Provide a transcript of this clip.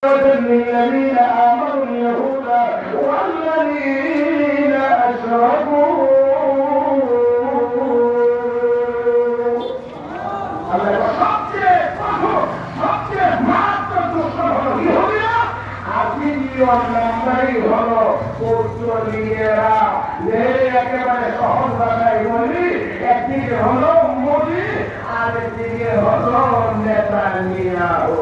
للذين آمنوا اليهود والذين أشركوا হলো পৌত্রীরা একেবারে সহজ ভাষায় বলি একদিকে হলো মোদী আরেকদিকে হলো নেতানিয়াহু।